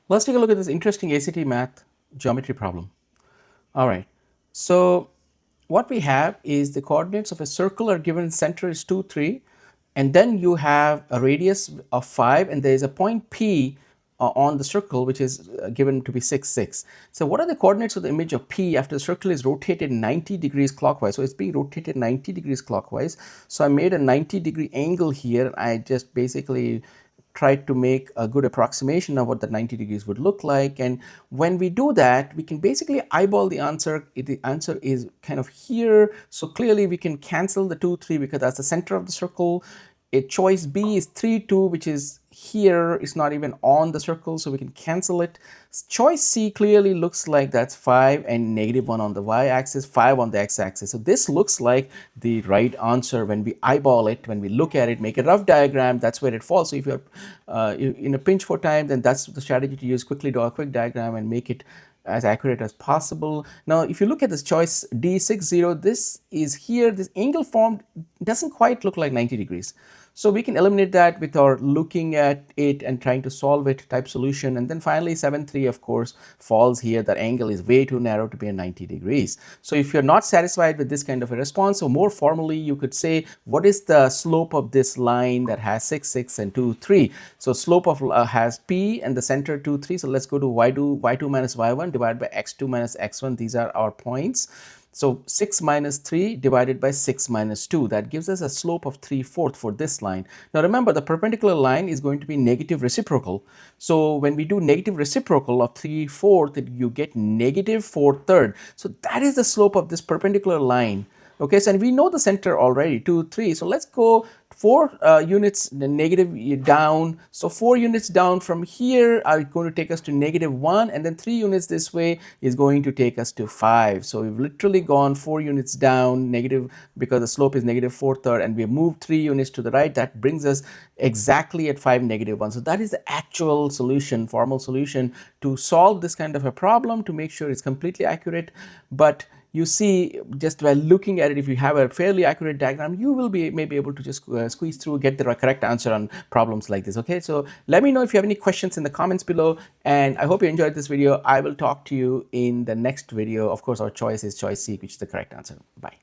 Let's take a look at this interesting ACT math geometry problem. All right, so what we have is the coordinates of a circle are given, center is 2, 3, and then you have a radius of 5, and there is a point P on the circle which is given to be 6, 6. So what are the coordinates of the image of P after the circle is rotated 90 degrees clockwise? So it's being rotated 90 degrees clockwise. So I made a 90-degree angle here, and I just basically tried to make a good approximation of what the 90 degrees would look like. And when we do that, we can basically eyeball the answer. The answer is kind of here. So clearly we can cancel the 2, 3 because that's the center of the circle. Choice B is 3, 2, which is here. It's not even on the circle, so we can cancel it. Choice C clearly looks like that's 5 and -1 on the y-axis, 5 on the x-axis. So this looks like the right answer when we eyeball it, when we look at it, make a rough diagram, that's where it falls. So if you're in a pinch for time, then that's the strategy to use. Quickly draw a quick diagram and make it as accurate as possible. Now, if you look at this choice D60, this is here. This angle formed doesn't quite look like 90 degrees. So we can eliminate that with our looking at it and trying to solve it type solution. And then finally 7, 3, of course, falls here. That angle is way too narrow to be a 90 degrees. So if you're not satisfied with this kind of a response, so more formally, you could say, what is the slope of this line that has 6, 6 and 2, 3? So slope of has P and the center 2, 3. So let's go to y2 minus y1 divided by x2 minus x1. These are our points. So 6 minus 3 divided by 6 minus 2, that gives us a slope of 3/4 for this line. Now remember, the perpendicular line is going to be negative reciprocal. So when we do negative reciprocal of 3/4, you get negative 4/3. So that is the slope of this perpendicular line. Okay, so and we know the center already, 2, 3. So let's go 4 units negative down. So 4 units down from here are going to take us to -1, and then 3 units this way is going to take us to 5. So we've literally gone 4 units down negative because the slope is -4/3, and we've moved 3 units to the right. That brings us exactly at 5, -1. So that is the actual solution, formal solution to solve this kind of a problem, to make sure it's completely accurate. But you see, just by looking at it, if you have a fairly accurate diagram, you will be maybe able to just squeeze through, get the correct answer on problems like this. Okay, so let me know if you have any questions in the comments below, and I hope you enjoyed this video. I will talk to you in the next video. Of course, our choice is choice C, which is the correct answer. Bye.